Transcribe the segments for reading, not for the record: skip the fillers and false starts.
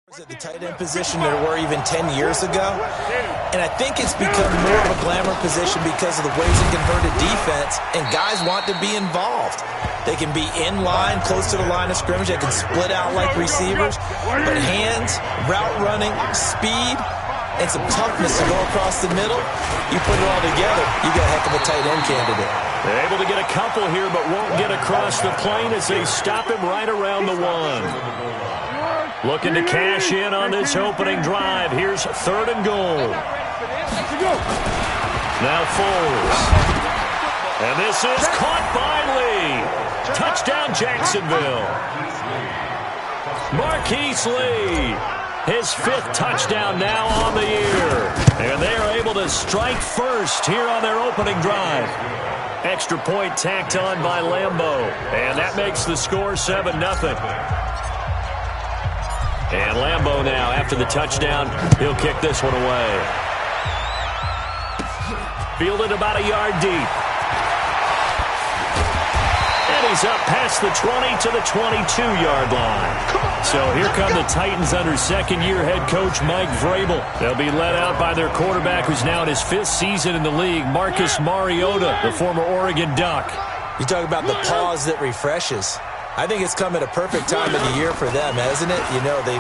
At the tight end position there were even 10 years ago. And I think it's become more of a glamour position because of the ways it can hurt a defense, and guys want to be involved. They can be in line, close to the line of scrimmage. They can split out like receivers. But hands, route running, speed, and some toughness to go across the middle, you put it all together, you got a heck of a tight end candidate. They're able to get a couple here, but won't get across the plane as they stop him right around the one. Looking to cash in on this opening drive. Here's 3rd and goal. Now Foles. And this is caught by Lee. Touchdown Jacksonville. Marquise Lee. His 5th touchdown now on the year. And they are able to strike first here on their opening drive. Extra point tacked on by Lambeau. And that makes the score 7-0. And Lambeau now, after the touchdown, he'll kick this one away. Fielded about a yard deep. And he's up past the 20 to the 22-yard line. So here come the Titans under second-year head coach Mike Vrabel. They'll be led out by their quarterback, who's now in his 5th season in the league, Marcus Mariota, the former Oregon Duck. You talk about the pause that refreshes. I think it's come at a perfect time of the year for them, hasn't it? You know, the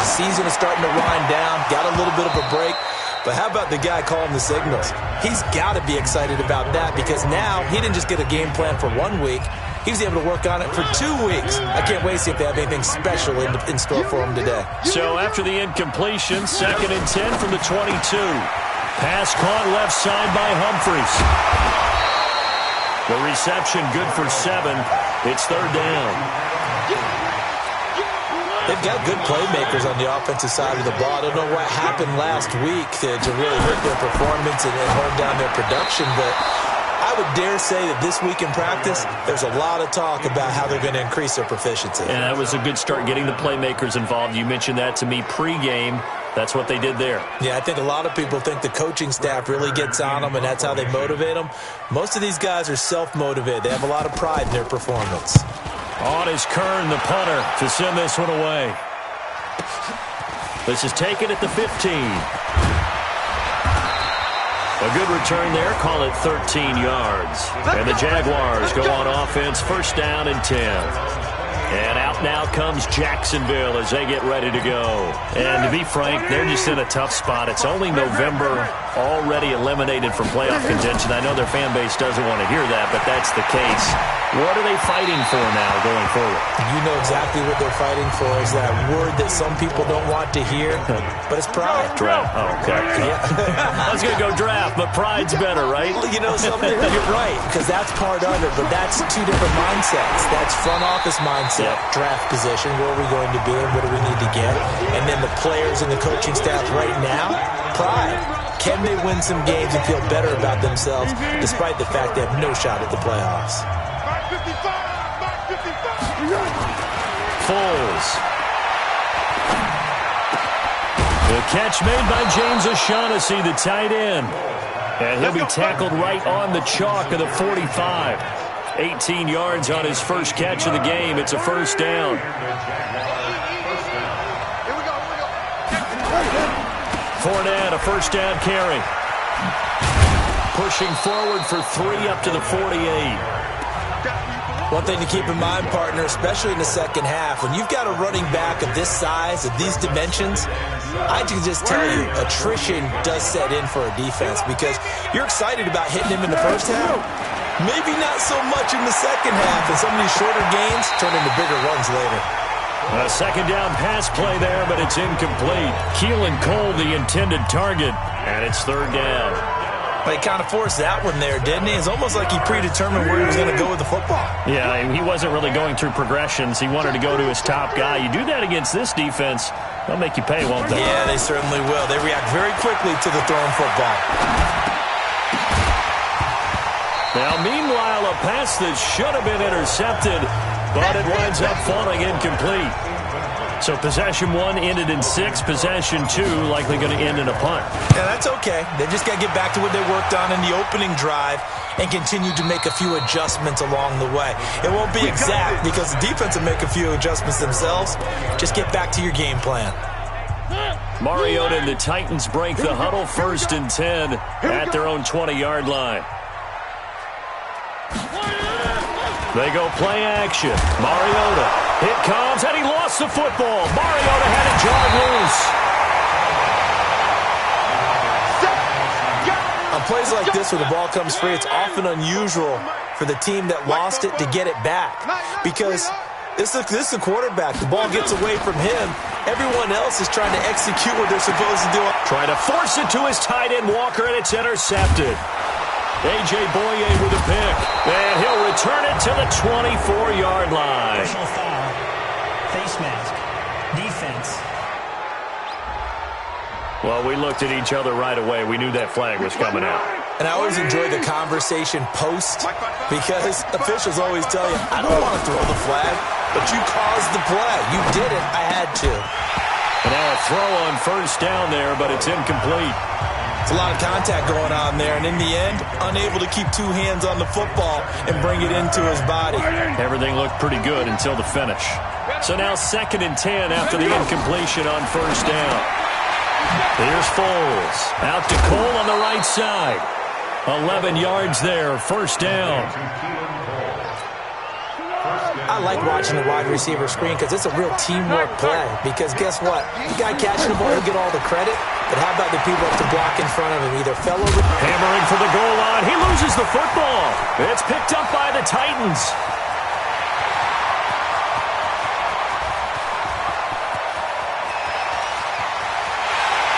season is starting to wind down, got a little bit of a break. But how about the guy calling the signals? He's got to be excited about that because now he didn't just get a game plan for 1 week. He was able to work on it for 2 weeks. I can't wait to see if they have anything special in store for him today. So after the incompletion, 2nd and 10 from the 22. Pass caught left side by Humphries. The reception good for 7. It's 3rd down. They've got good playmakers on the offensive side of the ball. I don't know what happened last week to really hurt their performance and hold down their production, but I would dare say that this week in practice, there's a lot of talk about how they're going to increase their proficiency. And that was a good start getting the playmakers involved. You mentioned that to me pregame. That's what they did there. Yeah, I think a lot of people think the coaching staff really gets on them, and that's how they motivate them. Most of these guys are self-motivated. They have a lot of pride in their performance. On is Kern, the punter, to send this one away. This is taken at the 15. A good return there. Call it 13 yards. And the Jaguars go on offense, 1st down and 10. And out now comes Jacksonville as they get ready to go. And to be frank, they're just in a tough spot. It's only November, already eliminated from playoff contention. I know their fan base doesn't want to hear that, but that's the case. What are they fighting for now going forward? You know exactly what they're fighting for is that word that some people don't want to hear, but it's pride. Draft. Oh, okay. Yeah. I was going to go draft, but pride's better, right? Well, you know something? You're right, because that's part of it, but that's 2 different mindsets. That's front office mindset. Yep. Draft position, where are we going to be and what do we need to get? And then the players and the coaching staff right now, pride. Can they win some games and feel better about themselves despite the fact they have no shot at the playoffs? Foles. The catch made by James O'Shaughnessy, the tight end. And he'll be tackled right on the chalk of the 45. 18 yards on his first catch of the game. It's a 1st down. Fournette, a 1st down carry. Pushing forward for 3 up to the 48. One thing to keep in mind, partner, especially in the second half, when you've got a running back of this size, of these dimensions, I can just tell you, attrition does set in for a defense because you're excited about hitting him in the first half. Maybe not so much in the second half, and some of these shorter gains turn into bigger runs later. A 2nd down pass play there, but it's incomplete. Keelan Cole, the intended target, and it's 3rd down. But he kind of forced that one there, didn't he? It's almost like he predetermined where he was going to go with the football. Yeah, he wasn't really going through progressions. He wanted to go to his top guy. You do that against this defense, they'll make you pay, won't they? Yeah, they certainly will. They react very quickly to the thrown football. Now, meanwhile, a pass that should have been intercepted, but it winds up falling incomplete. So possession 1 ended in 6. Possession 2 likely going to end in a punt. Yeah, that's okay. They just got to get back to what they worked on in the opening drive and continue to make a few adjustments along the way. It won't be exact because the defense will make a few adjustments themselves. Just get back to your game plan. Mariota and the Titans break the huddle, 1st and 10 at their own 20-yard line. They go play action. Mariota. It comes, and he lost the football. Mariota had it jarred loose. On plays like this where the ball comes free, it's often unusual for the team that lost it to get it back. Because this is the quarterback. The ball gets away from him. Everyone else is trying to execute what they're supposed to do. Trying to force it to his tight end, Walker, and it's intercepted. A.J. Boye with a pick. And he'll return it to the 24-yard line. Personal foul. Face mask. Defense. Well, we looked at each other right away. We knew that flag was coming out. And I always enjoy the conversation post because officials always tell you, I don't want to throw the flag, but you caused the play. You did it. I had to. And now a throw on 1st down there, but it's incomplete. It's a lot of contact going on there, and in the end, unable to keep 2 hands on the football and bring it into his body. Everything looked pretty good until the finish. So now 2nd and 10 after the incompletion on 1st down. Here's Foles. Out to Cole on the right side. 11 yards there, 1st down. I like watching the wide receiver screen because it's a real teamwork play. Because guess what? The guy catching the ball will get all the credit, but how about the people up to block in front of him? Either fell over. Hammering for the goal line. He loses the football. It's picked up by the Titans.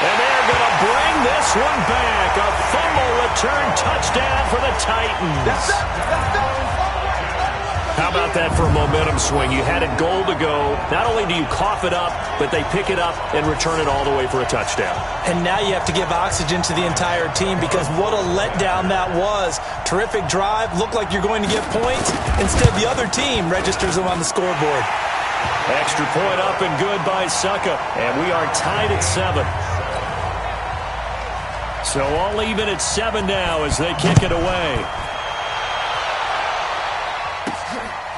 And they're going to bring this one back. A fumble return touchdown for the Titans. How about that for a momentum swing? You had a goal to go. Not only do you cough it up, but they pick it up and return it all the way for a touchdown. And now you have to give oxygen to the entire team because what a letdown that was. Terrific drive. Looked like you're going to get points. Instead, the other team registers them on the scoreboard. Extra point up and good by Succa. And we are tied at 7. So all even at 7 now as they kick it away.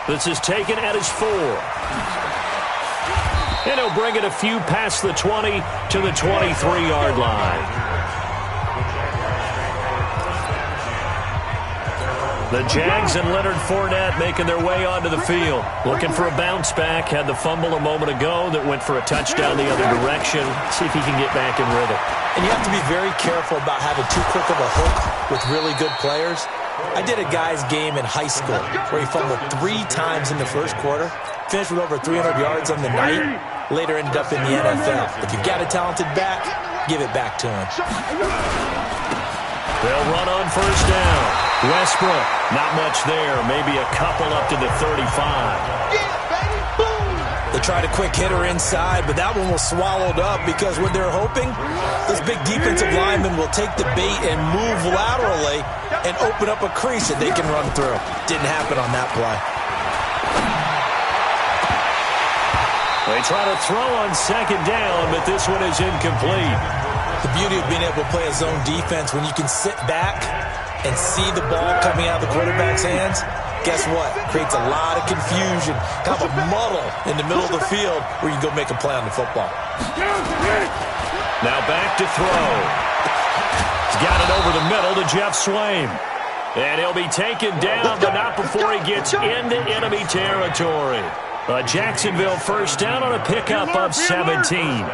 This is taken at his 4. And he'll bring it a few past the 20 to the 23-yard line. The Jags and Leonard Fournette making their way onto the field. Looking for a bounce back. Had the fumble a moment ago that went for a touchdown the other direction. See if he can get back in rhythm. And you have to be very careful about having too quick of a hook with really good players. I did a guy's game in high school where he fumbled 3 times in the first quarter, finished with over 300 yards on the night, later ended up in the NFL. If you've got a talented back, give it back to him. They'll run on 1st down. Westbrook, not much there, maybe a couple up to the 35. They tried a quick hitter inside, but that one was swallowed up because what they're hoping, this big defensive lineman will take the bait and move laterally and open up a crease that they can run through. Didn't happen on that play. They try to throw on 2nd down, but this one is incomplete. The beauty of being able to play a zone defense when you can sit back and see the ball coming out of the quarterback's hands, guess what? Creates a lot of confusion, kind of a muddle in the middle of the field where you can go make a play on the football. Now back to throw. He's got it over the middle to Jeff Swaim. And he'll be taken down, but not before he gets into enemy territory. A Jacksonville 1st down on a pickup of 17.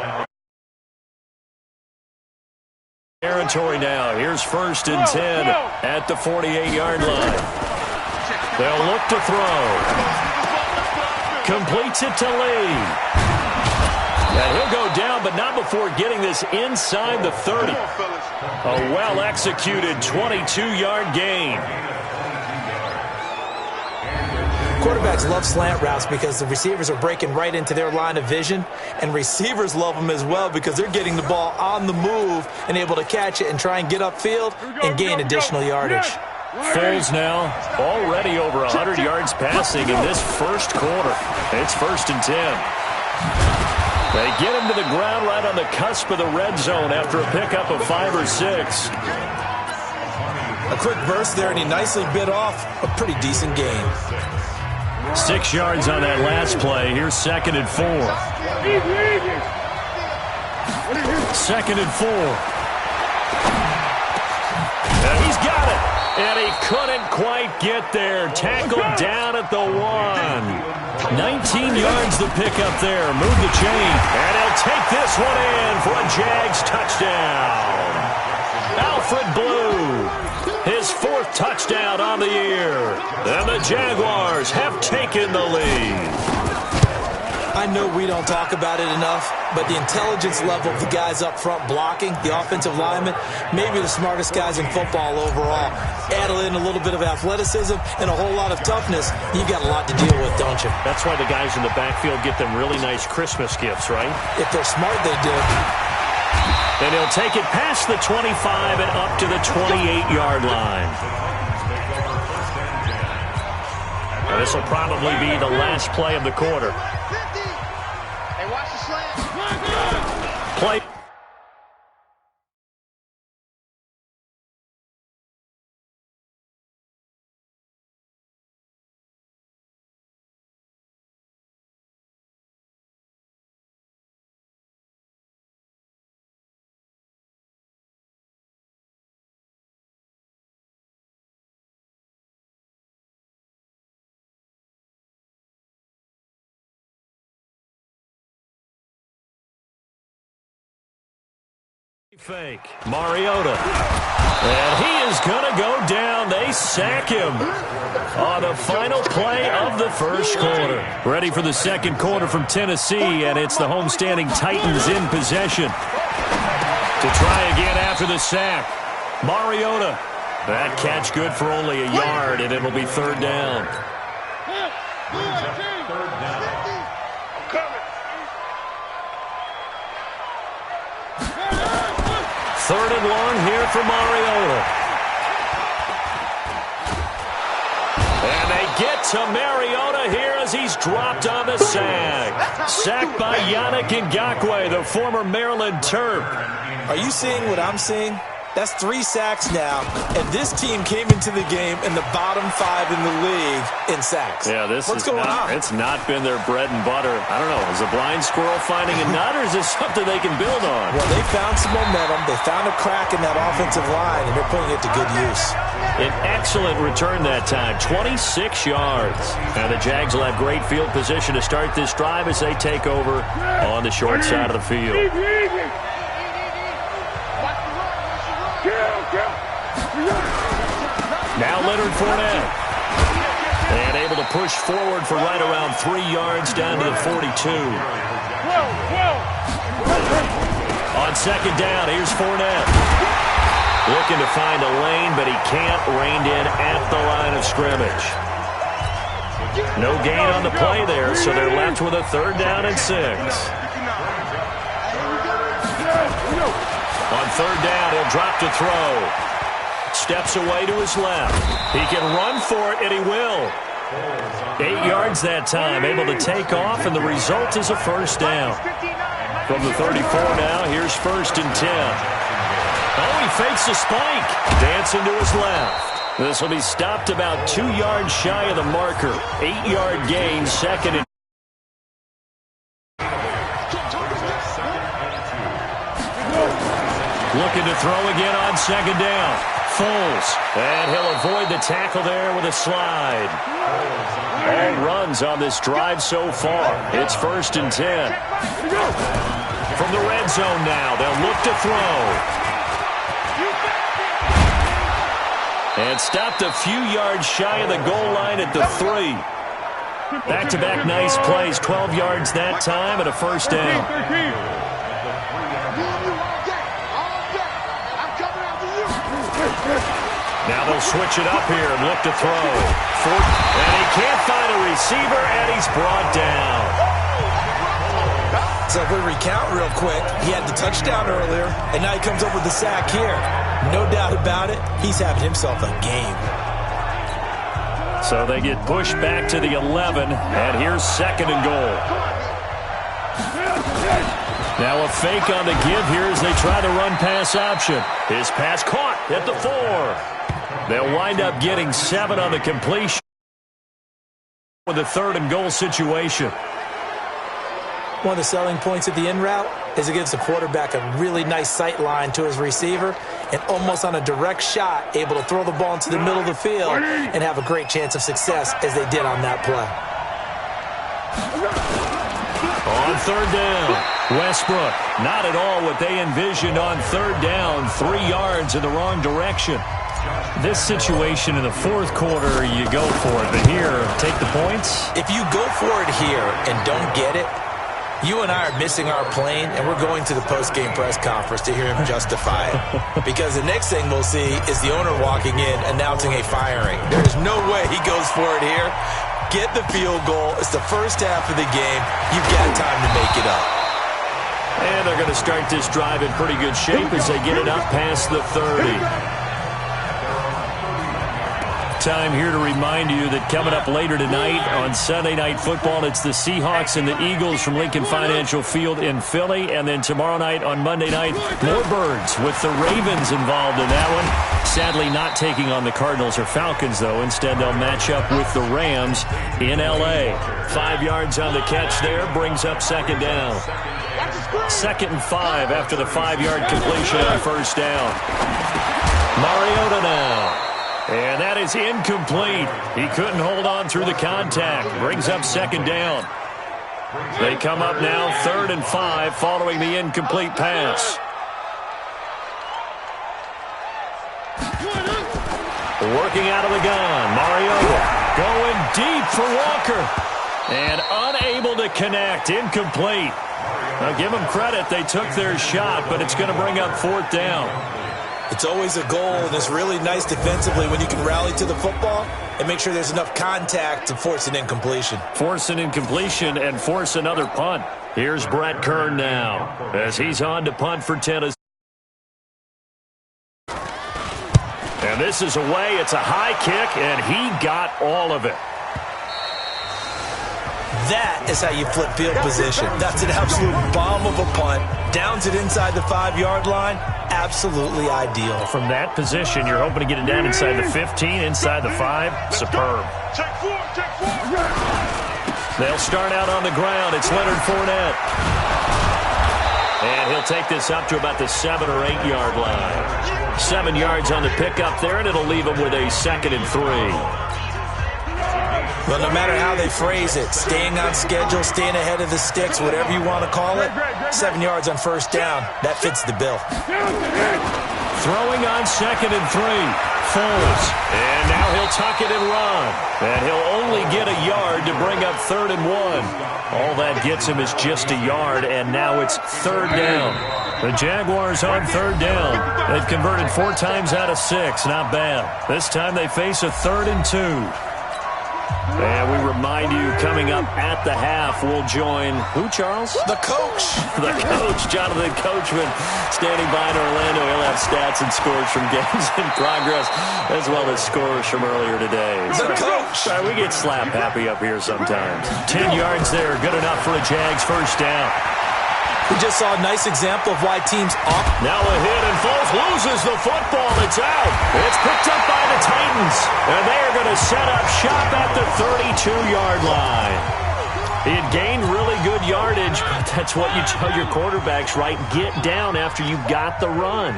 Territory now. Here's 1st and 10 at the 48-yard line. They'll look to throw. Completes it to Lee. And he'll go down, but not before getting this inside the 30. A well-executed 22-yard gain. Quarterbacks love slant routes because the receivers are breaking right into their line of vision, and receivers love them as well because they're getting the ball on the move and able to catch it and try and get upfield and gain additional yardage. Foles now already over 100 yards passing in this first quarter. It's 1st and 10. They get him to the ground right on the cusp of the red zone after a pickup of 5 or 6. A quick burst there, and he nicely bit off a pretty decent gain. 6 yards on that last play. Here's 2nd and 4. 2nd and 4. And he's got it. And he couldn't quite get there. Tackled down at the 1. 19 yards to pick up there. Move the chain. And he'll take this one in for a Jags touchdown. Alfred Blue, his 4th touchdown on the year. And the Jaguars have taken the lead. I know we don't talk about it enough, but the intelligence level of the guys up front blocking, the offensive linemen, maybe the smartest guys in football overall. Add in a little bit of athleticism and a whole lot of toughness, you got a lot to deal with, don't you? That's why the guys in the backfield get them really nice Christmas gifts, right? If they're smart, they do. And he'll take it past the 25 and up to the 28-yard line. And this will probably be the last play of the quarter. Play. Fake. Mariota. And he is going to go down. They sack him on the final play of the first quarter. Ready for the second quarter from Tennessee, and it's the homestanding Titans in possession. To try again after the sack. Mariota. That catch good for only a yard, and it'll be 3rd down. 3rd and long here for Mariota. And they get to Mariota here as he's dropped on the sack. Sacked by Yannick Ngakoue, the former Maryland Terp. Are you seeing what I'm seeing? That's 3 sacks now, and this team came into the game in the bottom 5 in the league in sacks. Yeah, What's going on? It's not been their bread and butter. I don't know. Is a blind squirrel finding a nut, or is this something they can build on? Well, they found some momentum. They found a crack in that offensive line, and they're putting it to good use. An excellent return that time, 26 yards. And the Jags will have great field position to start this drive as they take over on the short side of the field. Now Leonard Fournette. And able to push forward for right around 3 yards down to the 42. On 2nd down, here's Fournette. Looking to find a lane, but he can't. Reined in at the line of scrimmage. No gain on the play there, so they're left with a 3rd down and 6. On 3rd down, he'll drop to throw. Steps away to his left. He can run for it, and he will. 8 yards that time, able to take off, and the result is a 1st down. From the 34 now, here's 1st and 10. Oh, he fakes a spike. Dancing to his left. This will be stopped about 2 yards shy of the marker. 8-yard gain, 2nd and looking to throw again on 2nd down. Foles. And he'll avoid the tackle there with a slide. All runs on this drive so far. It's 1st and 10. From the red zone now, they'll look to throw. And stopped a few yards shy of the goal line at the 3. Back-to-back nice plays. 12 yards that time and a 1st down. Now they'll switch it up here and look to throw. And he can't find a receiver, and he's brought down. So if we recount real quick, he had the touchdown earlier, and now he comes up with the sack here. No doubt about it, he's having himself a game. So they get pushed back to the 11, and here's 2nd and goal. Now a fake on the give here as they try the run-pass option. His pass caught at the 4. They'll wind up getting 7 on the completion with a 3rd and goal situation. One of the selling points of the in route, is it gives the quarterback a really nice sight line to his receiver and almost on a direct shot able to throw the ball into the middle of the field and have a great chance of success as they did on that play. On third down, Westbrook, not at all what they envisioned on third down, 3 yards in the wrong direction. This situation in the fourth quarter, you go for it. But here, take the points. If you go for it here and don't get it, you and I are missing our plane, and we're going to the post-game press conference to hear him justify it. Because the next thing we'll see is the owner walking in announcing a firing. There's no way he goes for it here. Get the field goal. It's the first half of the game. You've got time to make it up. And they're going to start this drive in pretty good shape as they get it up past the 30. Time here to remind you that coming up later tonight on Sunday Night Football, it's the Seahawks and the Eagles from Lincoln Financial Field in Philly. And then tomorrow night on Monday night, more Birds with the Ravens involved in that one. Sadly not taking on the Cardinals or Falcons, though. Instead, they'll match up with the Rams in L.A. 5 yards on the catch there brings up second down. 2nd and 5 after the 5-yard completion on first down. Mariota now. And that is incomplete. He couldn't hold on through the contact. Brings up second down. They come up now 3rd and 5 following the incomplete pass. Working out of the gun. Mariota going deep for Walker. And unable to connect. Incomplete. Now give them credit. They took their shot, but it's going to bring up 4th down. It's always a goal, and it's really nice defensively when you can rally to the football and make sure there's enough contact to force an incompletion. Force an incompletion and force another punt. Here's Brett Kern now as he's on to punt for Tennessee. And this is away. It's a high kick, and he got all of it. That is how you flip field position. That's an absolute bomb of a punt. Downs it inside the 5-yard line. Absolutely ideal. From that position, you're hoping to get it down inside the 15, inside the 5. Superb. They'll start out on the ground. It's Leonard Fournette. And he'll take this up to about the 7 or 8 yard line. 7 yards on the pickup there, and it'll leave him with a 2nd and 3. Well, no matter how they phrase it, staying on schedule, staying ahead of the sticks, whatever you want to call it, 7 yards on first down, that fits the bill. Throwing on 2nd and 3. Foles. And now he'll tuck it and run. And he'll only get a yard to bring up 3rd and 1. All that gets him is just a yard, and now it's 3rd down. The Jaguars on 3rd down. They've converted 4 times out of 6. Not bad. This time they face a 3rd and 2. And we remind you, coming up at the half, we'll join who, Charles? The coach. The coach, Jonathan Coachman, standing by in Orlando. He'll have stats and scores from games in progress, as well as scores from earlier today. The coach. We get slap happy up here sometimes. 10 yards there, good enough for a Jags first down. We just saw a nice example of why teams off. Now a hit, and Foles loses the football. It's out. It's picked up by the Titans. And they are going to set up shop at the 32-yard line. He had gained really good yardage, but that's what you tell your quarterbacks, right? Get down after you got the run.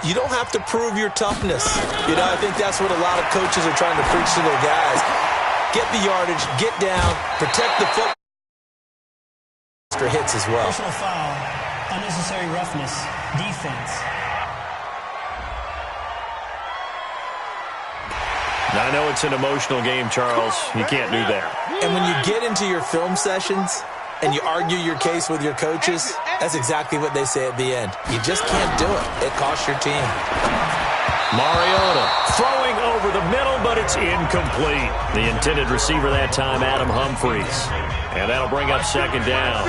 You don't have to prove your toughness. You know, I think that's what a lot of coaches are trying to preach to their guys. Get the yardage, get down, protect the football. Hits as well. Personal foul, unnecessary roughness, defense. Now, I know it's an emotional game, Charles. You can't do that. And when you get into your film sessions and you argue your case with your coaches, that's exactly what they say at the end. You just can't do it. It costs your team. Mariota throwing over the middle, but it's incomplete. The intended receiver that time, Adam Humphries. And that'll bring up second down.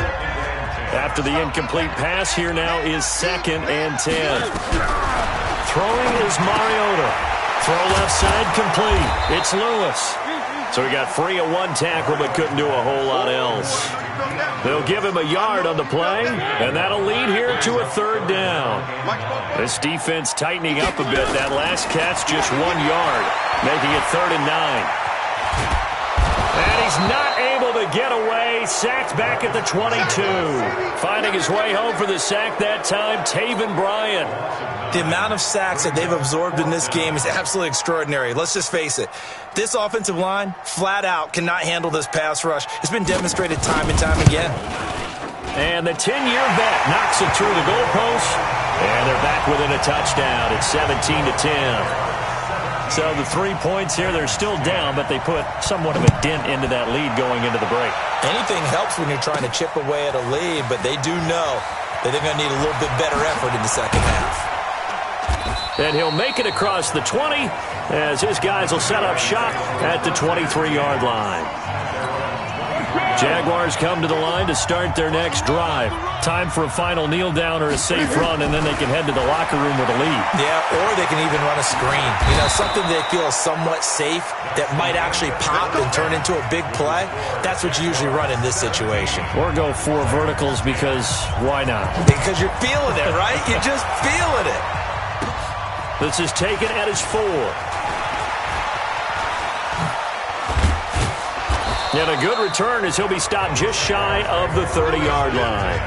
After the incomplete pass, here now is 2nd and 10. Throwing is Mariota. Throw left side complete. It's Lewis. So he got free of 1 tackle, but couldn't do a whole lot else. They'll give him a yard on the play, and that'll lead here to a 3rd down. This defense tightening up a bit. That last catch, just 1 yard, making it 3rd and 9. And he's not able to get away. Sacked back at the 22. Finding his way home for the sack that time, Taven Bryan. The amount of sacks that they've absorbed in this game is absolutely extraordinary. Let's just face it. This offensive line, flat out, cannot handle this pass rush. It's been demonstrated time and time again. And the 10-year vet knocks it through the goalpost. And they're back within a touchdown. It's 17-10. So the 3 points here, they're still down, but they put somewhat of a dent into that lead going into the break. Anything helps when you're trying to chip away at a lead, but they do know that they're going to need a little bit better effort in the second half. And he'll make it across the 20 as his guys will set up shop at the 23-yard line. Jaguars come to the line to start their next drive. Time for a final kneel down or a safe run, and then they can head to the locker room with a lead. Yeah, or they can even run a screen. You know, something they feel is somewhat safe that might actually pop and turn into a big play. That's what you usually run in this situation. Or go 4 verticals because why not? Because you're feeling it, right? You're just feeling it. This is taken at his 4. And a good return as he'll be stopped just shy of the 30-yard line.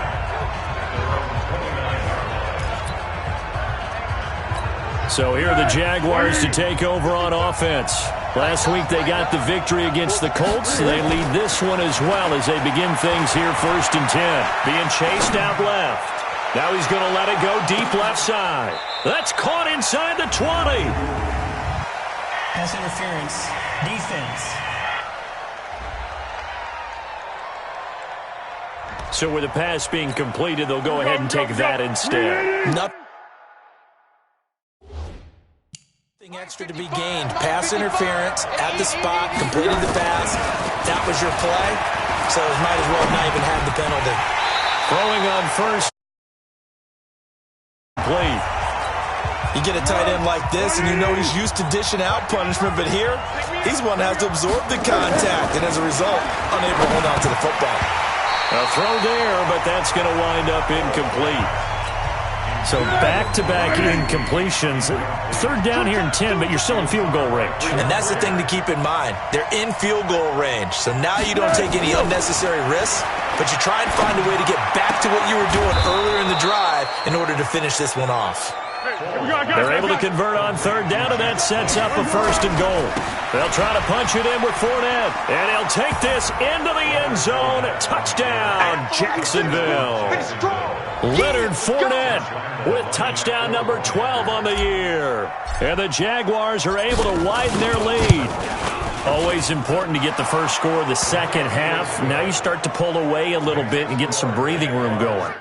So here are the Jaguars to take over on offense. Last week they got the victory against the Colts. They lead this one as well as they begin things here 1st and 10. Being chased out left. Now he's going to let it go deep left side. That's caught inside the 20. Pass interference. Defense. So with the pass being completed, they'll go ahead and take that instead. Nothing extra to be gained. Pass interference at the spot, completed the pass. That was your play, so it might as well not even have the penalty. Throwing on first. Play. You get a tight end like this, and you know he's used to dishing out punishment, but here, he's one that has to absorb the contact, and as a result, unable to hold on to the football. A throw there, but that's going to wind up incomplete. So back-to-back incompletions. 3rd down here in 10, but you're still in field goal range. And that's the thing to keep in mind. They're in field goal range, so now you don't take any unnecessary risks, but you try and find a way to get back to what you were doing earlier in the drive in order to finish this one off. They're able to convert on 3rd down, and that sets up a 1st and goal. They'll try to punch it in with Fournette, and he'll take this into the end zone. Touchdown, Jacksonville. Leonard Fournette with touchdown number 12 on the year. And the Jaguars are able to widen their lead. Always important to get the first score of the second half. Now you start to pull away a little bit and get some breathing room going.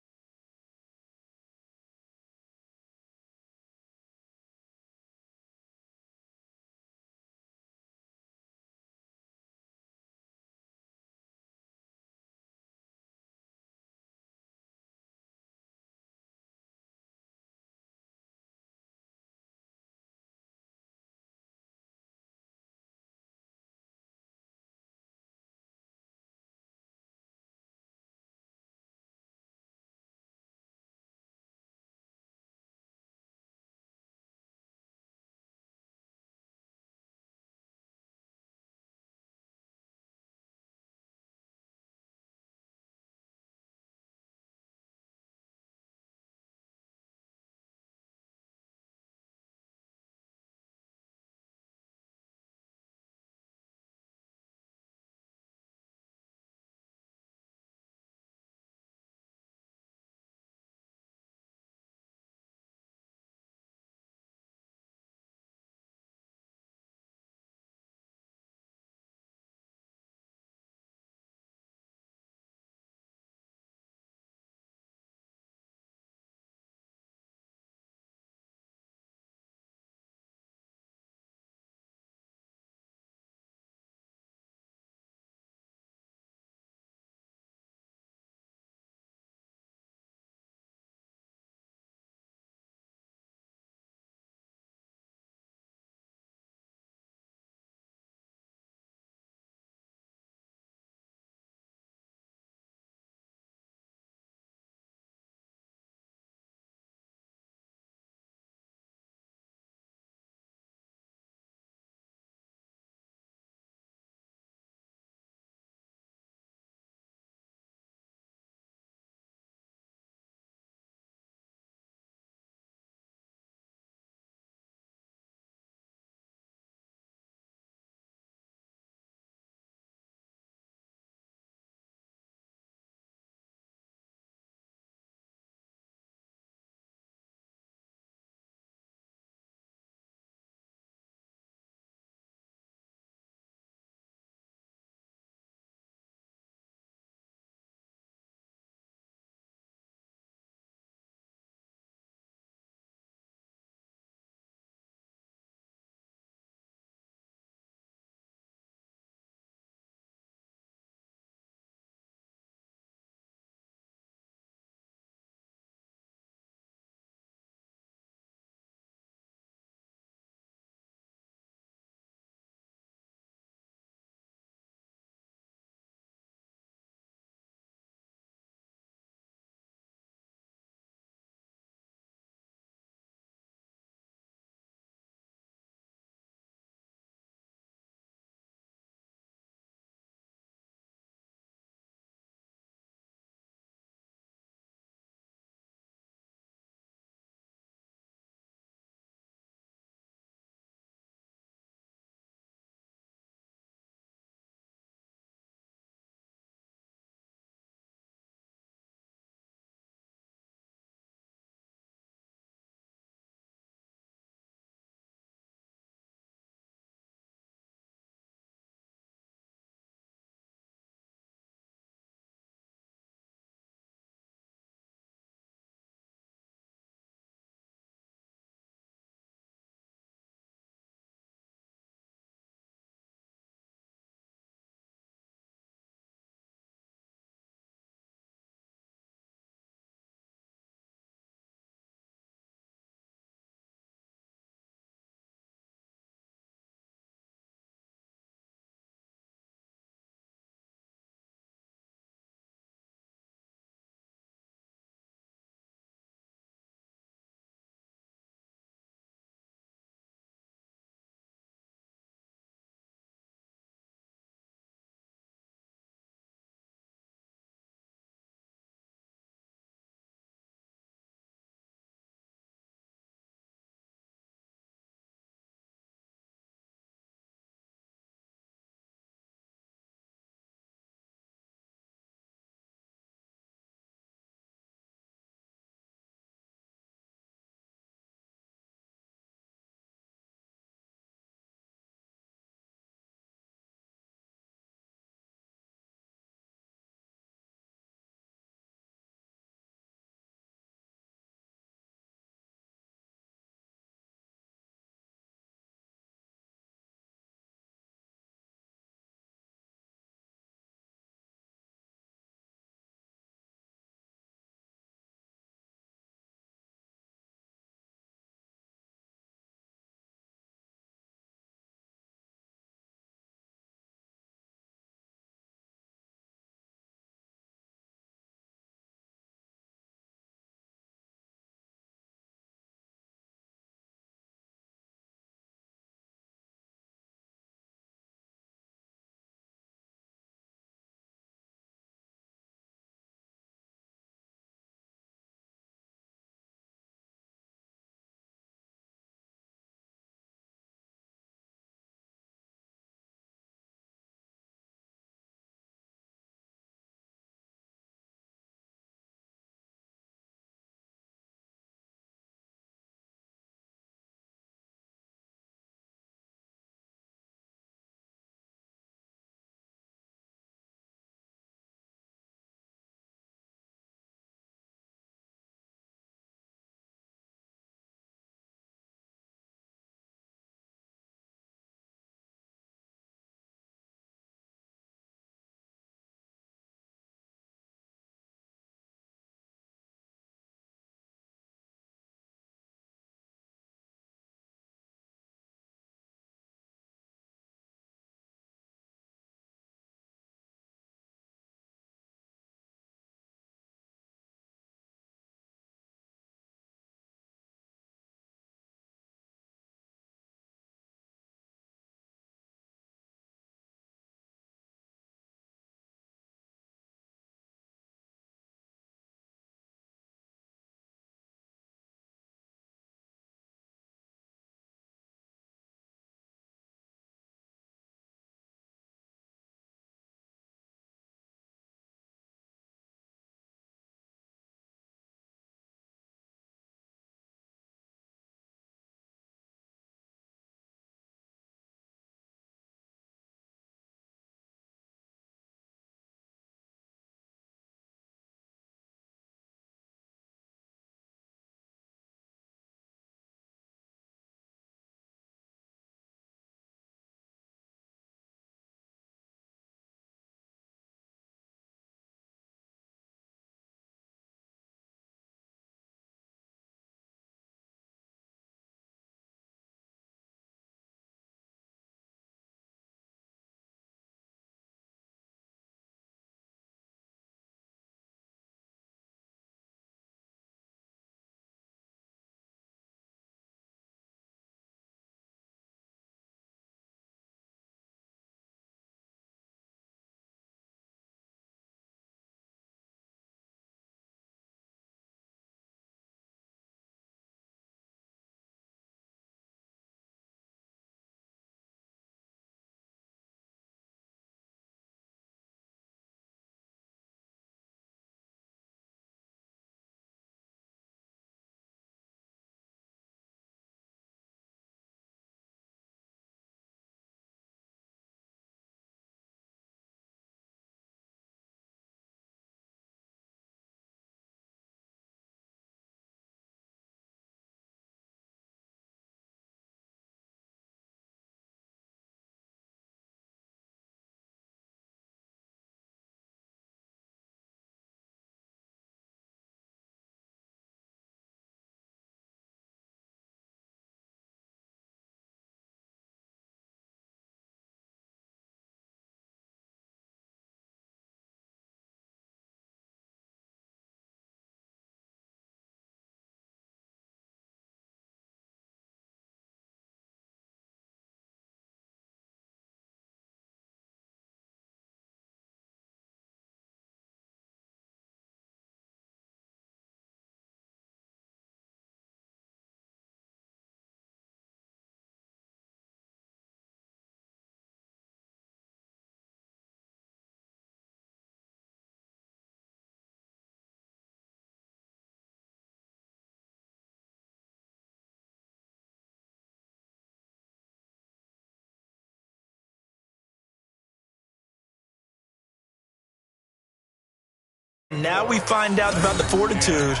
Now we find out about the fortitude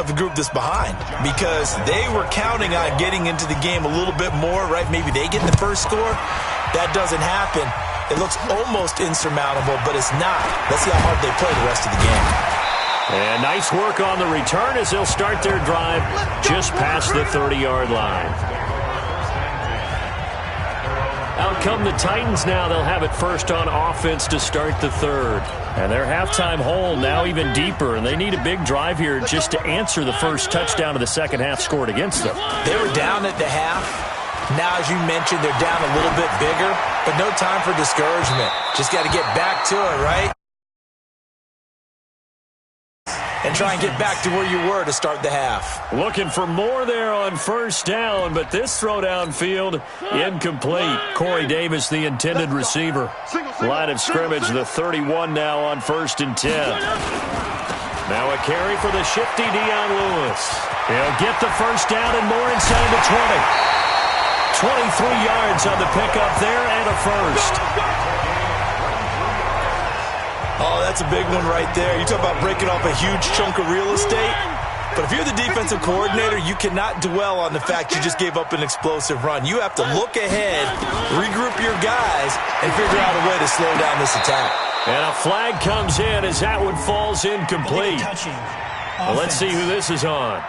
of the group that's behind, because they were counting on getting into the game a little bit more, right? Maybe they get the first score. That doesn't happen. It looks almost insurmountable, but it's not. Let's see how hard they play the rest of the game. And nice work on the return as they'll start their drive just past the 30-yard line. Out come the Titans now. They'll have it first on offense to start the third. And their halftime hole now even deeper, and they need a big drive here just to answer the first touchdown of the second half scored against them. They were down at the half. Now, as you mentioned, they're down a little bit bigger, but no time for discouragement. Just got to get back to it, right? And try and get back to where you were to start the half. Looking for more there on first down, but this throw downfield incomplete. Corey Davis, the intended receiver. Line of scrimmage, the 31 now on 1st and 10. Now a carry for the shifty Dion Lewis. He'll get the first down and more inside the 20. 23 yards on the pickup there and a first. Oh, that's a big one right there. You talk about breaking off a huge chunk of real estate. But if you're the defensive coordinator, you cannot dwell on the fact you just gave up an explosive run. You have to look ahead, regroup your guys, and figure out a way to slow down this attack. And a flag comes in as that one falls incomplete. Well, let's see who this is on.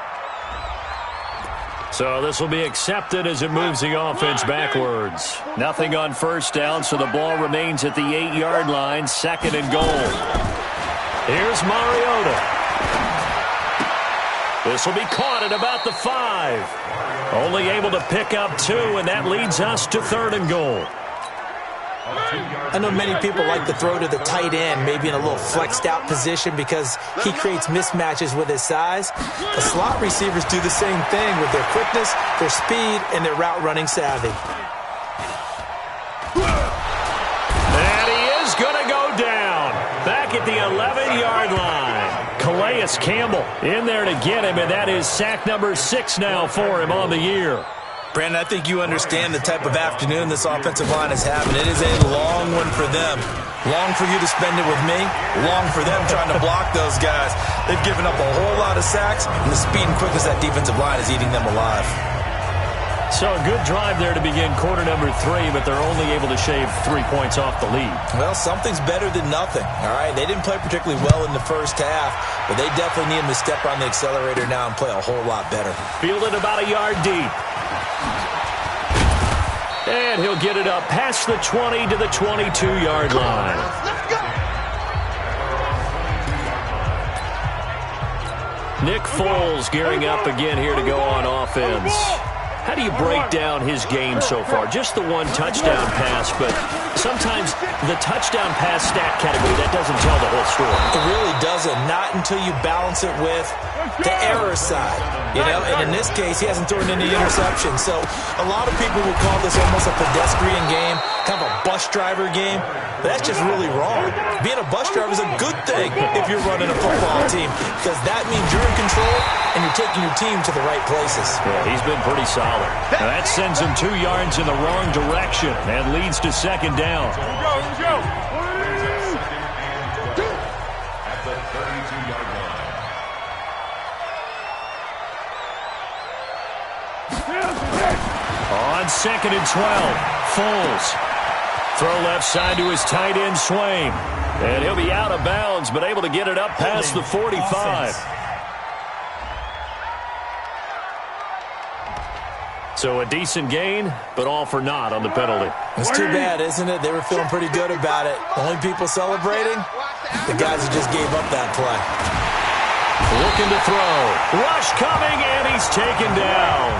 So this will be accepted as it moves the offense backwards. Nothing on first down, so the ball remains at the 8-yard line, 2nd and goal. Here's Mariota. This will be caught at about the 5. Only able to pick up 2, and that leads us to 3rd and goal. I know many people like to throw to the tight end, maybe in a little flexed out position because he creates mismatches with his size. The slot receivers do the same thing with their quickness, their speed, and their route running savvy. And he is going to go down back at the 11-yard line. Calais Campbell in there to get him, and that is sack number 6 now for him on the year. Brandon, I think you understand the type of afternoon this offensive line is having. It is a long one for them. Long for you to spend it with me. Long for them trying to block those guys. They've given up a whole lot of sacks, and the speed and quickness of that defensive line is eating them alive. So a good drive there to begin quarter number 3, but they're only able to shave 3 points off the lead. Well, something's better than nothing, all right? They didn't play particularly well in the first half, but they definitely need them to step on the accelerator now and play a whole lot better. Fielded about a yard deep. And he'll get it up past the 20 to the 22-yard line. Nick Foles gearing up again here to go on offense. How do you break down his game so far? Just the one touchdown pass, but sometimes the touchdown pass stat category, that doesn't tell the whole story. It really doesn't. Not until you balance it with the error side. You know, and in this case, he hasn't thrown any interceptions. So a lot of people would call this almost a pedestrian game, kind of a bus driver game. But that's just really wrong. Being a bus driver is a good thing if you're running a football team, because that means you're in control and you're taking your team to the right places. Yeah, he's been pretty solid. Now that sends him 2 yards in the wrong direction and leads to 2nd down. Let's go. At the 32-yard line. On 2nd and 12, Foles. Throw left side to his tight end, Swain. And he'll be out of bounds, but able to get it up past the 45. So a decent gain, but all for naught on the penalty. It's too bad, isn't it? They were feeling pretty good about it. Only people celebrating, the guys who just gave up that play. Looking to throw. Rush coming, and he's taken down.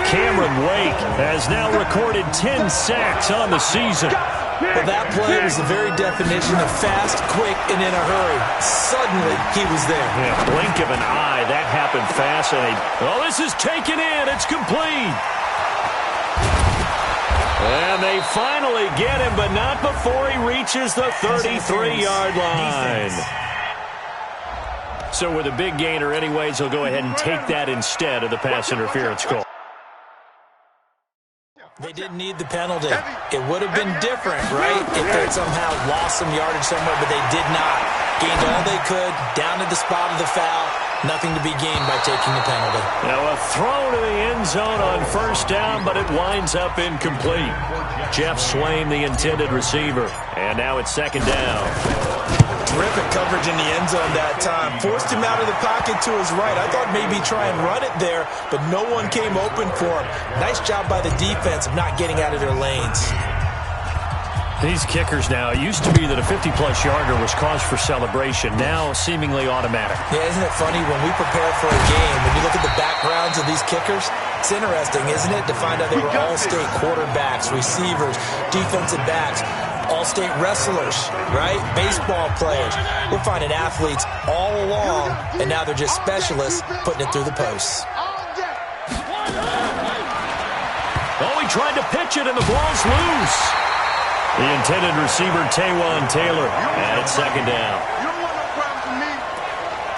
Cameron Wake has now recorded 10 sacks on the season. Well, that play was the very definition of fast, quick, and in a hurry. Suddenly, he was there. Yeah, blink of an eye. That happened fast. And this is taken in. It's complete. And they finally get him, but not before he reaches the 33-yard line. So with a big gainer anyways, he'll go ahead and take that instead of the pass interference call. They didn't need the penalty. It would have been different, right, if they somehow lost some yardage somewhere, but they did not. gained all they could, down to the spot of the foul. Nothing to be gained by taking the penalty. Now a throw to the end zone on first down, but it winds up incomplete. Jeff Swain, the intended receiver. And now it's second down. Terrific coverage in the end zone that time. Forced him out of the pocket to his right. I thought maybe try and run it there, but no one came open for him. Nice job by the defense of not getting out of their lanes. These kickers now, it used to be that a 50-plus yarder was cause for celebration. Now seemingly automatic. Yeah, isn't it funny when we prepare for a game, when you look at the backgrounds of these kickers, it's interesting, isn't it, to find out they were all-state quarterbacks, receivers, defensive backs, all-state wrestlers, right? Baseball players. We're finding athletes all along, and now they're just specialists putting it through the posts. Oh, he tried to pitch it, and the ball's loose. The intended receiver, Taywan Taylor, and it's second down.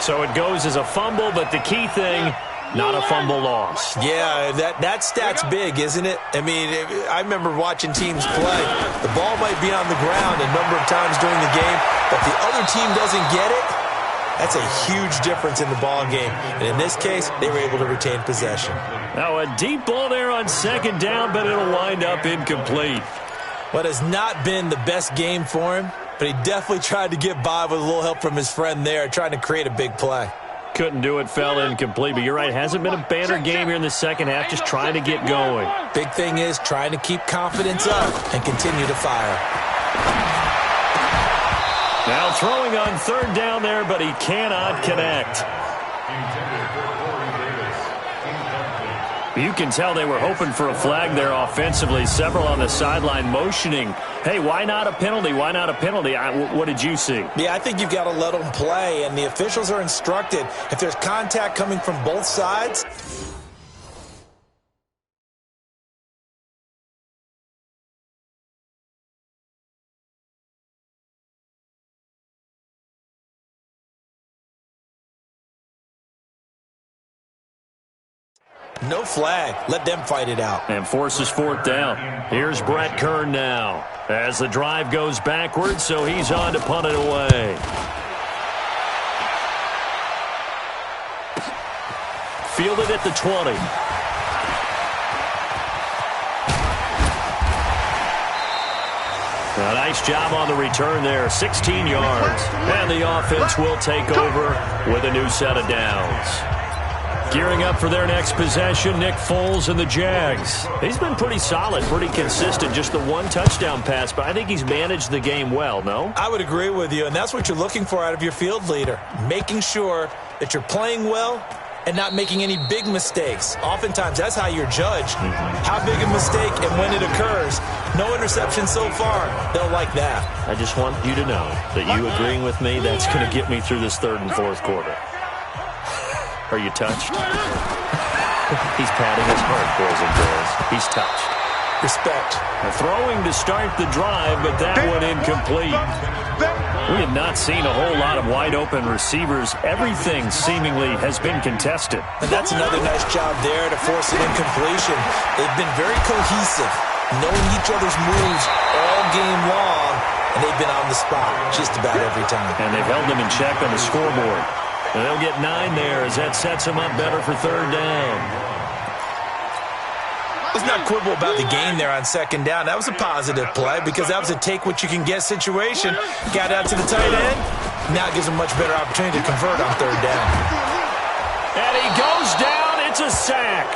So it goes as a fumble, but the key thing, not a fumble loss. Yeah, that stat's big, isn't it? I mean, I remember watching teams play. The ball might be on the ground a number of times during the game, but the other team doesn't get it. That's a huge difference in the ball game. And in this case, they were able to retain possession. Now a deep ball there on second down, but it'll wind up incomplete. What has not been the best game for him, but he definitely tried to get by with a little help from his friend there, trying to create a big play. Couldn't do it, fell incomplete, but you're right, hasn't been a banner game here in the second half, just trying to get going. Big thing is trying to keep confidence up and continue to fire. Now throwing on third down there, but he cannot connect. You can tell they were hoping for a flag there offensively. Several on the sideline motioning, hey, why not a penalty? Why not a penalty? What did you see? Yeah, I think you've got to let them play, and the officials are instructed. If there's contact coming from both sides, no flag. Let them fight it out. And forces fourth down. Here's Brett Kern now as the drive goes backwards, so he's on to punt it away. Fielded at the 20. A nice job on the return there, 16 yards. And the offense will take over with a new set of downs. Gearing up for their next possession, Nick Foles and the Jags. He's been pretty solid, pretty consistent, just the one touchdown pass, but I think he's managed the game well, no? I would agree with you, and that's what you're looking for out of your field leader, making sure that you're playing well and not making any big mistakes. Oftentimes, that's how you're judged. How big a mistake and when it occurs. No interception so far. They'll like that. I just want you to know that you agreeing with me, that's going to get me through this third and fourth quarter. Are you touched? He's patting his heart, boys and girls. He's touched. Respect. Throwing to start the drive, but that one incomplete. We have not seen a whole lot of wide-open receivers. Everything seemingly has been contested. And that's another nice job there to force an incompletion. They've been very cohesive, knowing each other's moves all game long, and they've been on the spot just about every time. And they've held them in check on the scoreboard. And they'll get 9 there as that sets them up better for third down. Let's not quibble about the gain there on second down. That was a positive play because that was a take-what-you-can-get situation. Got out to the tight end. Now it gives them a much better opportunity to convert on third down. And he goes down. It's a sack.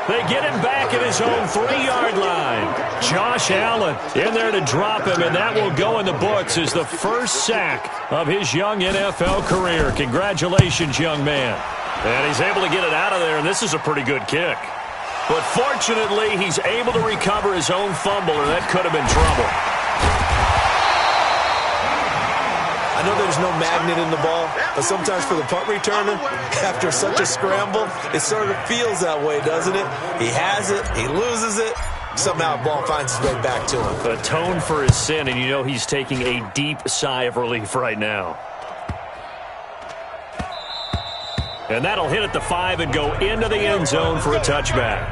They get him back at his own 3-yard line. Josh Allen in there to drop him, and that will go in the books as the first sack of his young NFL career. Congratulations, young man. And he's able to get it out of there, and this is a pretty good kick. But fortunately, he's able to recover his own fumble, or that could have been trouble. I know there's no magnet in the ball, but sometimes for the punt returner, after such a scramble, it sort of feels that way, doesn't it? He has it, he loses it, somehow the ball finds its way back to him. Atone for his sin, and you know he's taking a deep sigh of relief right now. And that'll hit at the 5 and go into the end zone for a touchback.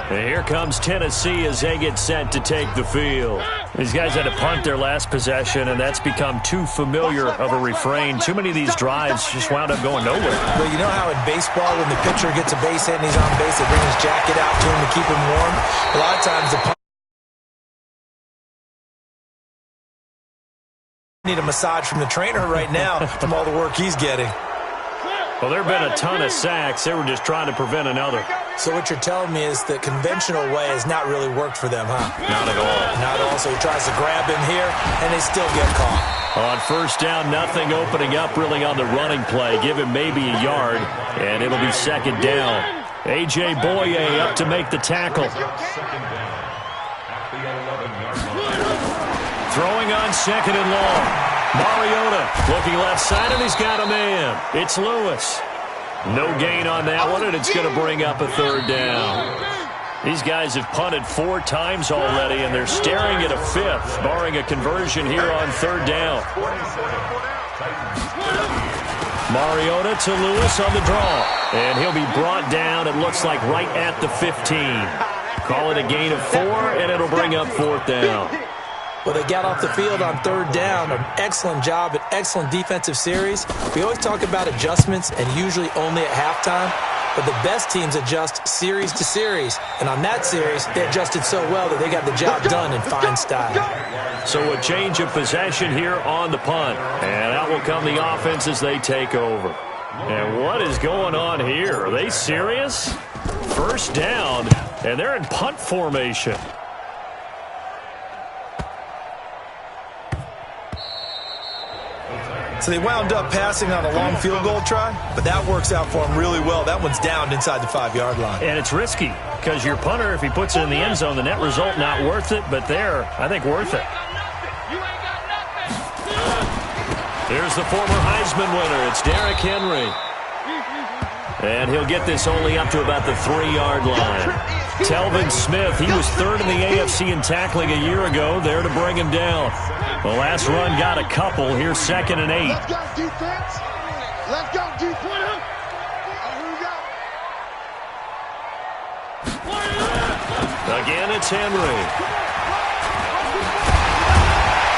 And here comes Tennessee as they get set to take the field. These guys had to punt their last possession, and that's become too familiar of a refrain. Too many of these drives just wound up going nowhere. Well, you know how in baseball, when the pitcher gets a base hit and he's on base, they bring his jacket out to him to keep him warm? A lot of times the punter need a massage from the trainer right now from all the work he's getting. Well, there have been a ton of sacks. They were just trying to prevent another. So what you're telling me is the conventional way has not really worked for them, huh? Not at all. Not at all. So he tries to grab him here, and they still get caught. On first down, nothing opening up really on the running play. Give him maybe a yard, and it'll be second down. A.J. Boye up to make the tackle. Throwing on second and long. Mariota looking left side, and he's got a man. It's Lewis. No gain on that one, and it's going to bring up a third down. These guys have punted 4 times already, and they're staring at a 5th, barring a conversion here on third down. Mariota to Lewis on the draw, and he'll be brought down, it looks like, right at the 15. Call it a gain of 4, and it'll bring up fourth down. Well, they got off the field on third down. An excellent job, an excellent defensive series. We always talk about adjustments, and usually only at halftime. But the best teams adjust series to series. And on that series, they adjusted so well that they got the job done in fine style. So a change of possession here on the punt. And out will come the offense as they take over. And what is going on here? Are they serious? First down, and they're in punt formation. So they wound up passing on a long field goal try, but that works out for them really well. That one's down inside the 5-yard line. And it's risky because your punter, if he puts it in the end zone, the net result not worth it, but there, I think worth it. Here's the former Heisman winner. It's Derrick Henry. And he'll get this only up to about the 3-yard line. Telvin Smith, he was 3rd in the AFC in tackling a year ago, there to bring him down. The last run got a couple. Here's 2nd and 8. Let's go, defense. Let's go, defense. Again, it's Henry.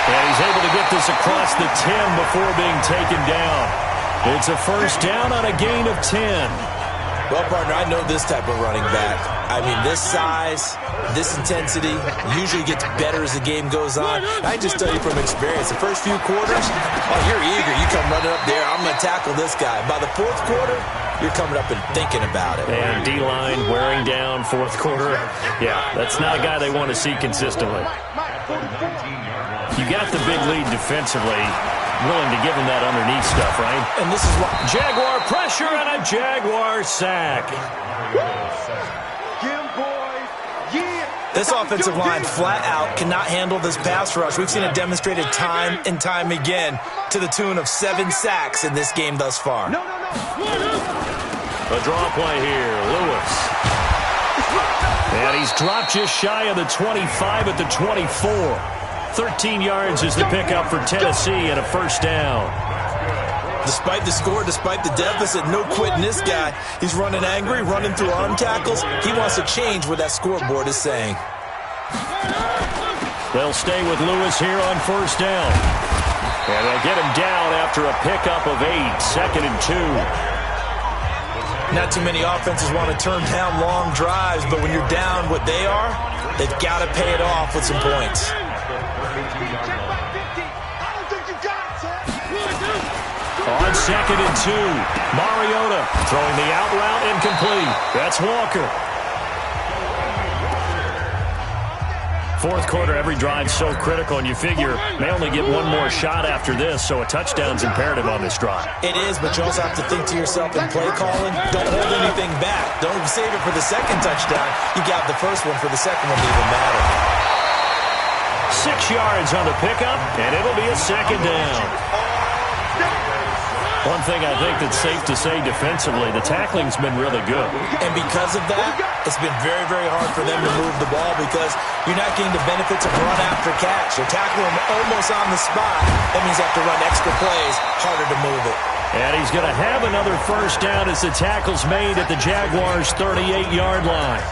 And he's able to get this across the 10 before being taken down. It's a first down on a gain of 10. Well, partner, I know this type of running back. I mean, this size, this intensity usually gets better as the game goes on. I just tell you from experience, the first few quarters, oh, you're eager. You come running up there, I'm going to tackle this guy. By the 4th quarter, you're coming up and thinking about it. And D-line wearing down 4th quarter. Yeah, that's not a guy they want to see consistently. You got the big lead defensively. Willing to give him that underneath stuff, right? And this is what Jaguar pressure and a Jaguar sack. This offensive line flat out cannot handle this pass rush. We've seen it demonstrated time and time again to the tune of 7 sacks in this game thus far. A draw play here, Lewis. And he's dropped just shy of the 25 at the 24. 13 yards is the pickup for Tennessee and a first down. Despite the score, despite the deficit, no quitting this guy. He's running angry, running through arm tackles. He wants to change what that scoreboard is saying. They'll stay with Lewis here on first down. And they'll get him down after a pickup of 8, 2nd and 2. Not too many offenses want to turn down long drives, but when you're down what they are, they've got to pay it off with some points. On 2nd and 2, Mariota throwing the out route incomplete. That's Walker. 4th quarter, every drive so critical, and you figure may only get one more shot after this, so a touchdown's imperative on this drive. It is, but you also have to think to yourself in play calling, don't hold anything back. Don't save it for the second touchdown. You got the first one for the second one to even matter. 6 yards on the pickup, and it'll be a second down. One thing I think that's safe to say defensively, the tackling's been really good. And because of that, it's been very, very hard for them to move the ball because you're not getting the benefits of run after catch. You're tackling them almost on the spot. That means you have to run extra plays, harder to move it. And he's going to have another first down as the tackle's made at the Jaguars' 38-yard line.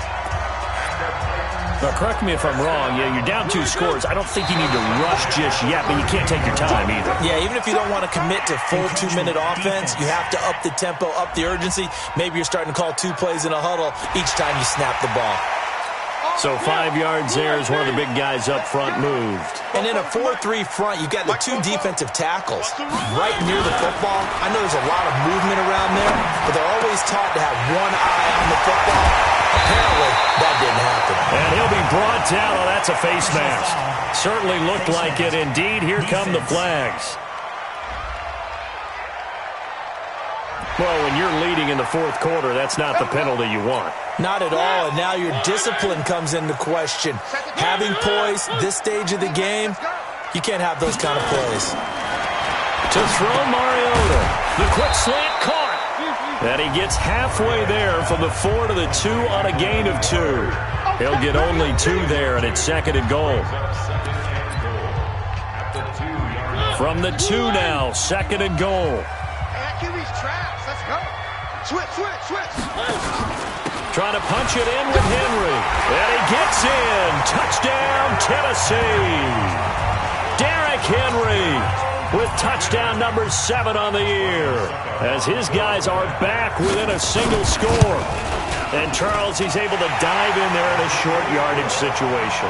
Now, correct me if I'm wrong. Yeah, you're down 2 scores. I don't think you need to rush just yet, but you can't take your time either. Yeah, even if you don't want to commit to full 2-minute offense, you have to up the tempo, up the urgency. Maybe you're starting to call 2 plays in a huddle each time you snap the ball. So 5 yards there as one of the big guys up front moved. And in a 4-3 front, you've got the 2 defensive tackles right near the football. I know there's a lot of movement around there, but they're always taught to have one eye on the football. Apparently, that didn't happen. And he'll be brought down. Oh, that's a face mask. Certainly looked like it. Indeed, here come the flags. Well, when you're leading in the 4th quarter, that's not the penalty you want. Not at all, and now your discipline comes into question. Having poise this stage of the game, you can't have those kind of plays. To throw Mariota. The quick slant caught. And he gets halfway there from the 4 to the 2 on a gain of 2. He'll get only 2 there, and it's 2nd and goal. From the 2 now, 2nd and goal. Switch. Trying to punch it in with Henry. And he gets in. Touchdown, Tennessee. Derrick Henry with touchdown number 7 on the year. As his guys are back within a single score. And Charles, he's able to dive in there in a short yardage situation.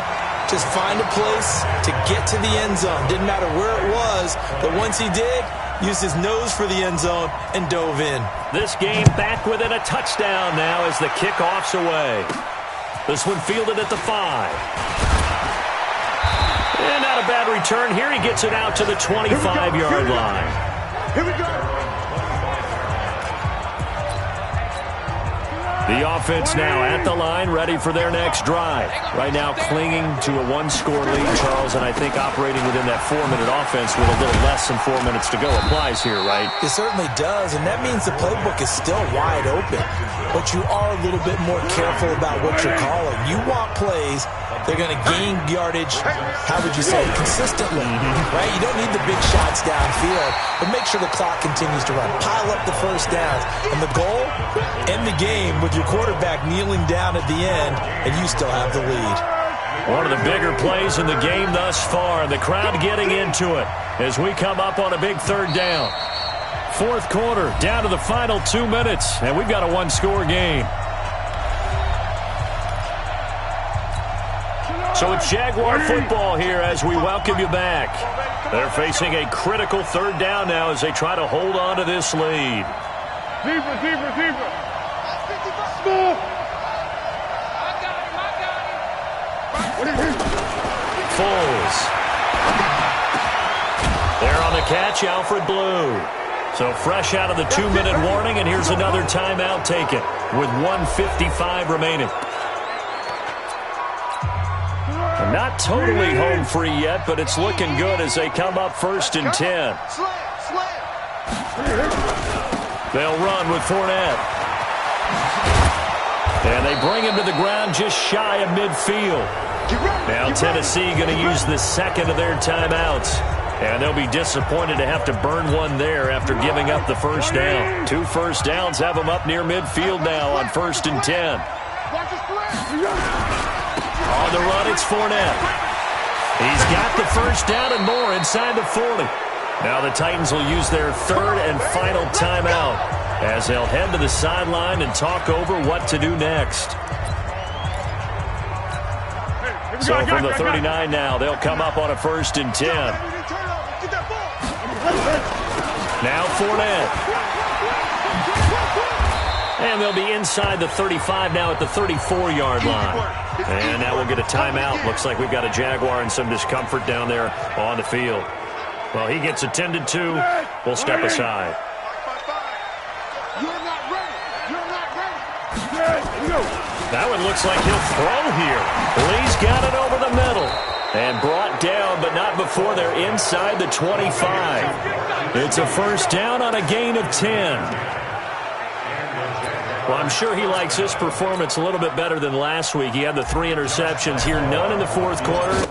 Just find a place to get to the end zone. Didn't matter where it was, but once he did, used his nose for the end zone and dove in. This game back within a touchdown now as the kickoff's away. This one fielded at the 5. And not a bad return here. He gets it out to the 25-yard line. Here we go. The offense now at the line, ready for their next drive. Right now clinging to a 1-score lead, Charles, and I think operating within that 4-minute offense with a little less than 4 minutes to go applies here, right? It certainly does, and that means the playbook is still wide open. But you are a little bit more careful about what you're calling. You want plays they're going to gain yardage, how would you say, consistently, right? You don't need the big shots downfield, but make sure the clock continues to run. Pile up the first downs. And the goal, end the game with your quarterback kneeling down at the end, and you still have the lead. One of the bigger plays in the game thus far, and the crowd getting into it as we come up on a big 3rd down. 4th quarter, down to the final 2 minutes, and we've got a 1-score game. So it's Jaguar football here as we welcome you back. They're facing a critical 3rd down now as they try to hold on to this lead. Deeper. Foles. There on the catch, Alfred Blue. So fresh out of the 2-minute warning, and here's another timeout taken with 1:55 remaining. Not totally home free yet, but it's looking good as they come up 1st and 10. They'll run with Fournette. And they bring him to the ground just shy of midfield. Now Tennessee going to use the 2nd of their timeouts. And they'll be disappointed to have to burn one there after giving up the 1st down. 2 first downs have them up near midfield now on 1st and 10. On the run, it's Fournette. He's got the 1st down and more inside the 40. Now the Titans will use their 3rd and final timeout as they'll head to the sideline and talk over what to do next. So from the 39 now, they'll come up on a 1st and 10. Now Fournette. And they'll be inside the 35 now at the 34-yard line. And now we'll get a timeout. Looks like we've got a Jaguar and some discomfort down there on the field. Well, he gets attended to. We'll step aside. That one looks like he'll throw here. Lee's got it over the middle. And brought down, but not before they're inside the 25. It's a 1st down on a gain of 10. Well, I'm sure he likes this performance a little bit better than last week. He had the 3 interceptions here, none in the 4th quarter.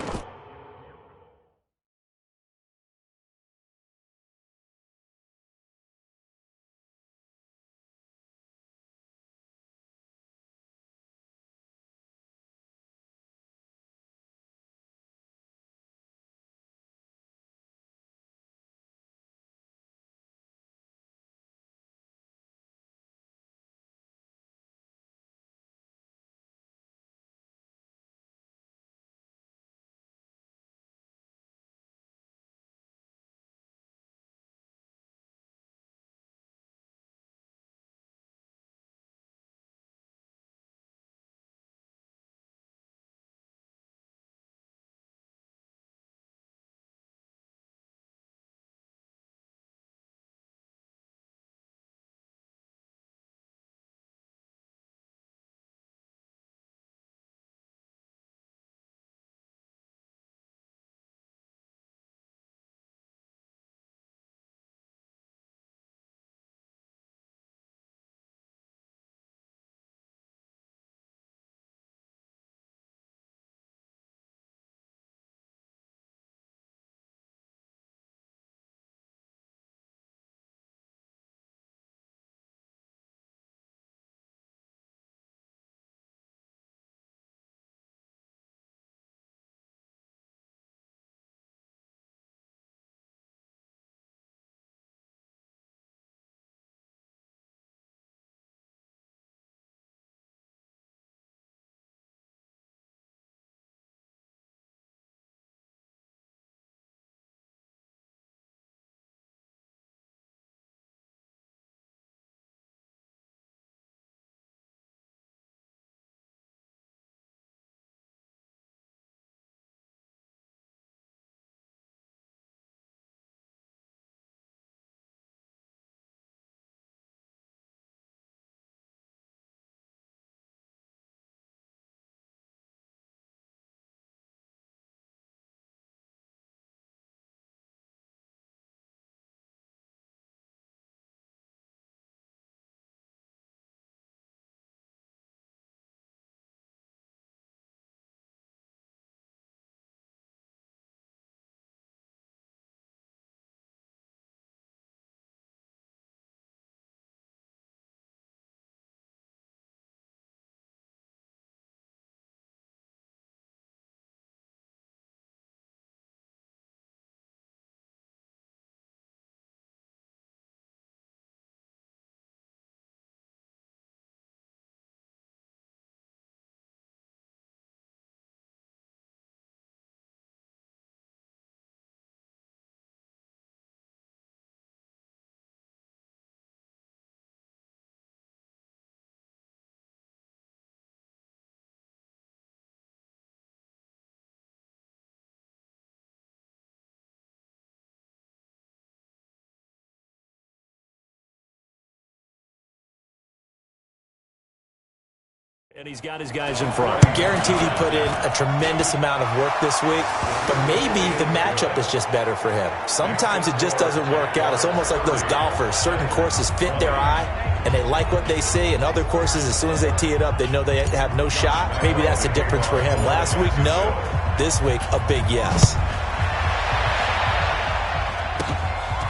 And he's got his guys in front. Guaranteed he put in a tremendous amount of work this week, but maybe the matchup is just better for him. Sometimes it just doesn't work out. It's almost like those golfers. Certain courses fit their eye, and they like what they see. And other courses, as soon as they tee it up, they know they have no shot. Maybe that's the difference for him. Last week, no. This week, a big yes.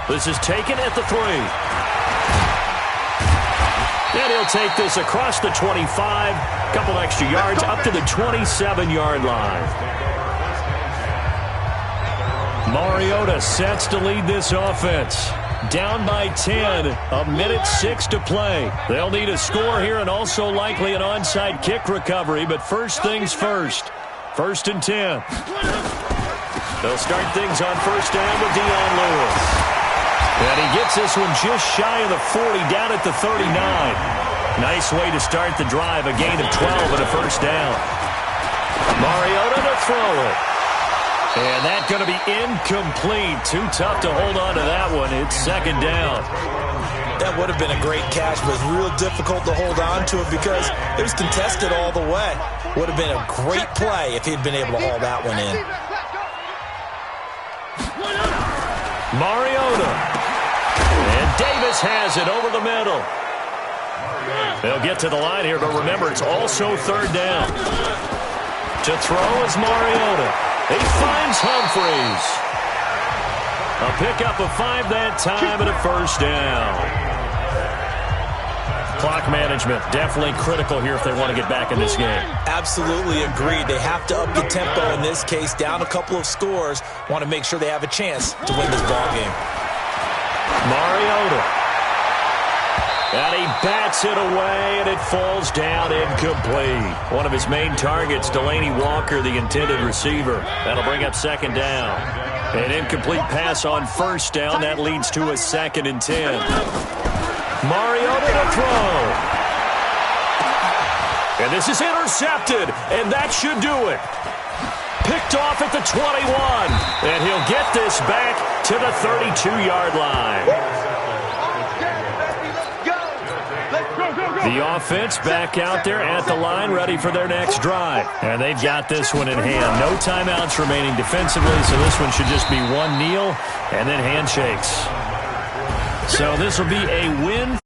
This is taken at the 3. And he'll take this across the 25, couple extra yards up to the 27-yard line. Mariota sets to lead this offense. Down by 10, a minute 6 to play. They'll need a score here and also likely an onside kick recovery, but first things first. 1st and 10. They'll start things on first down with Dion Lewis. And he gets this one just shy of the 40, down at the 39. Nice way to start the drive, a gain of 12 and a first down. Mariota to throw it. And that's going to be incomplete. Too tough to hold on to that one. It's 2nd down. That would have been a great catch, but it's real difficult to hold on to it because it was contested all the way. Would have been a great play if he'd been able to haul that one in. Mariota. And Davis has it over the middle. They'll get to the line here, but remember, it's also 3rd down. To throw is Mariota. He finds Humphreys. A pickup of 5 that time and a first down. Clock management, definitely critical here if they want to get back in this game. Absolutely agreed. They have to up the tempo in this case, down a couple of scores. Want to make sure they have a chance to win this ball game. Mariota. And he bats it away, and it falls down incomplete. One of his main targets, Delaney Walker, the intended receiver. That'll bring up 2nd down. An incomplete pass on first down. That leads to a 2nd and 10. Mariota to throw. And this is intercepted, and that should do it. Picked off at the 21, and he'll get this back to the 32-yard line. The offense back out there at the line, ready for their next drive. And they've got this one in hand. No timeouts remaining defensively, so this one should just be one kneel and then handshakes. So this will be a win